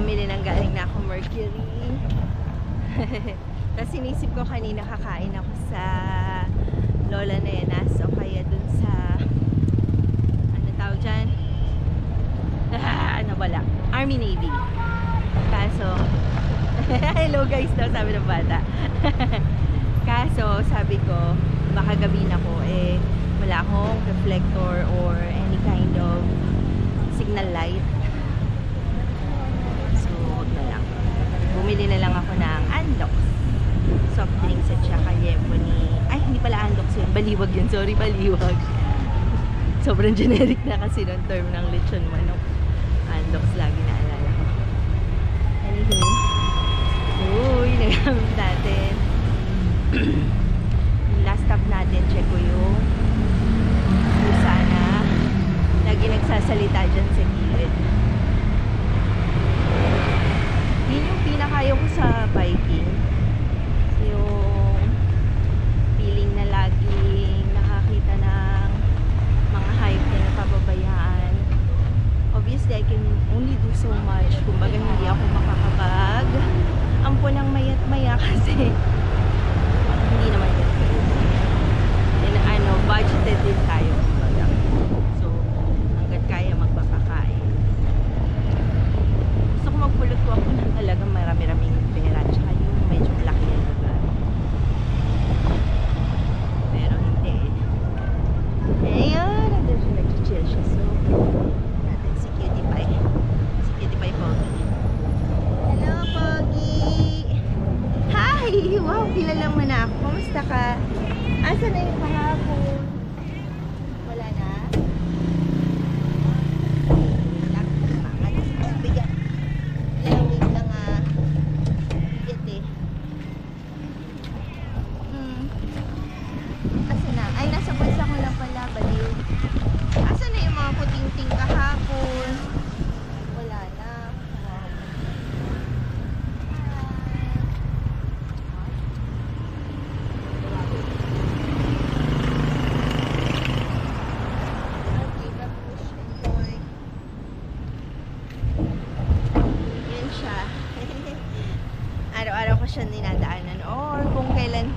mamamili ng galing na ako Mercury. Tapos inisip ko kanina kakain ako sa Lola Nenas o kaya dun sa ano tawag dyan? Nawala. Army Navy. Kaso hello guys daw sabi ng bata. Kaso sabi ko baka gabi na ko wala akong reflector or any kind of signal light. So wag na lang. Bumili na lang ako ng Andox soft drinks at saka yempo ni hindi pala Andox yun, Baliwag yun, sorry, Baliwag. Sobrang generic na kasi ng term ng lechon manok. Andox lagi naalala ko. Anywho, uy, nagamit natin. Last stop natin, check ko yung sana lagi nagsasalita dyan sa gilid. Yun yung pinakayo ko sa biking, yung feeling na laging nakakita ng mga hype na napababayaan. Obviously I can only do so much, kumbaga hindi ako makakapag ampo ng mayat maya kasi hindi naman yun. Budgeted din tayo. So, hanggat kaya magpapakain. Gusto ko magpulot ko ako ng talagang marami-raming pera tsaka yung medyo laki yung lugar. Pero hindi. Ayun, nag-chill siya. So, natin si Cutie Pie. Si Cutie Pie Pogi. Hello, Pogi! Hi! Wow, kilala mo na ako. Kamusta ka? Asa na yung kahapon? Wala na? Bigat. Wait lang bigat Asa na? Ay, nasa bulsa ko lang pala. Baliw. Asa na yung mga puting-ting kahapon? Wala na. Araw-araw ko siya ninadaanan or kung kailan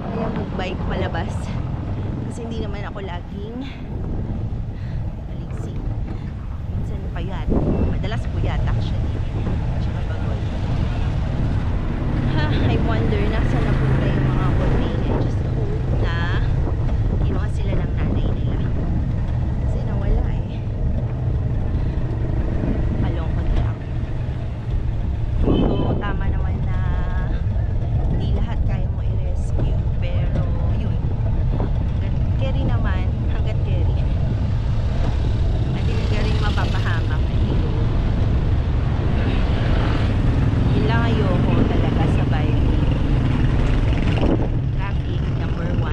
ayaw mag-bike palabas kasi hindi naman ako laging maliksi. Minsan payat, madalas puyat actually tsaka bagol. I wonder nasa napunta yung mga container. I just hope na kinuha sila ng nanay nila kasi nawala kalungkot lang. So tama naman hindi lahat kaya mo i-rescue, pero yun, hanggat carry naman, hanggat carry at hindi ka rin mapapahamak. Yun lang ayoko talaga sa bike. Traffic, number 1,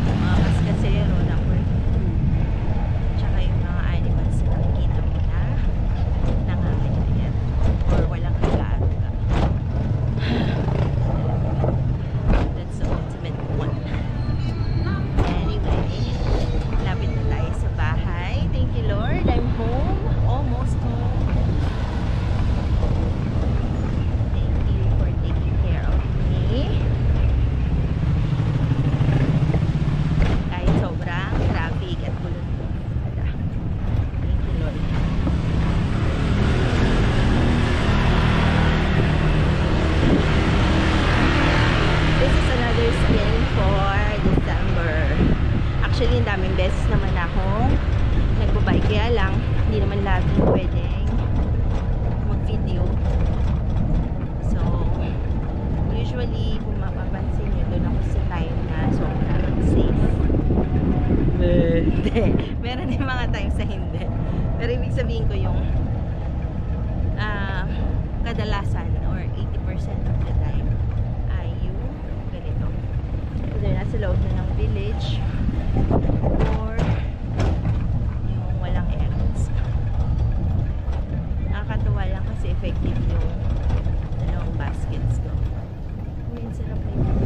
mga kaskasero, number 2, tsaka yung mga animals na nakikita mo na nangangalit or walang higa-higa. That's the ultimate one. Anyway, lapit na tayo sa bahay. Thank you Lord, I'm home. Almost home. Thank you for taking care of me. Kahit sobrang traffic at bulot. Thank you Lord. This is another spin for December. Actually, ang daming beses naman akong nagbabike. Kaya lang, hindi naman laging pwedeng mag-video. So, usually, kung mapapansin nyo, doon ako sa time na sobrang safe. Hindi. Meron din mga times na hindi. Pero ibig sabihin ko yung kadalasan or 80% of the time ay yung ganito. Either nasa loob na ng village or yung walang errands. Nakakatuwa lang kasi effective yung dalawang baskets ko. Uy, ang sarap na yung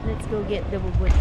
let's go get the bubut.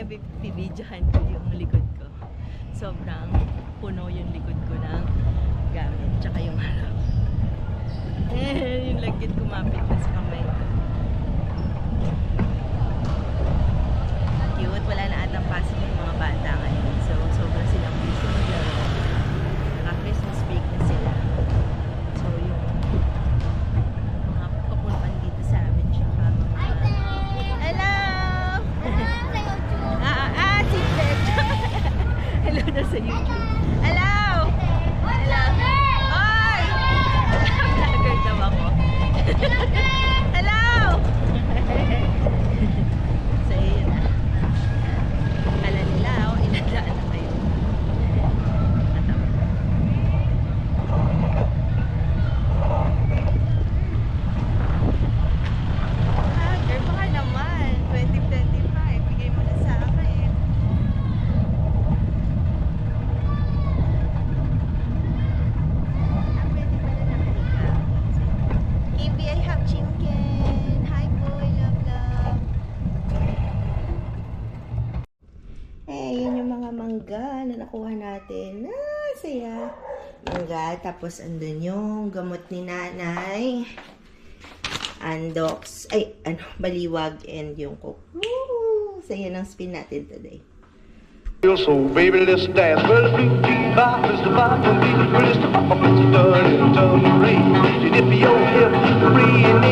mamaya bibidyohan ko yung likod ko. Sobrang puno yung likod ko ng gamit. Tsaka yung harap. Yung lagkit kumapit na sa kamay ko. Cute. Wala na atang pasok yung mga bata ngayon. So, sobrang silang busy maglaro. Naka-Christmas break na sila. So, yung mga papunpan dito sa amin. Tsaka mga... Hello! Si Ted. Hello na sa YouTube. Hello! Hello! Oy! Vlogger daw ako. Hello! So, yun na. Alam nila, iladaan na kayo. Katawa. Girl, baka naman. 2025. Bigay mo na sa akin. Pwede ba na nakahiga? KB, I have chicken. Hi, boy. Love, love. Yun yung mga mangga na nakuha natin. Saya. Mangga. Tapos, andun yung gamot ni nanay. Andox. Baliwag and yung coke. Woo! Saya ng spin natin today. So baby, let's dance. Well, sweet tea bop is the bop, and the prettiest pop is done in Rain. And if you're here, free and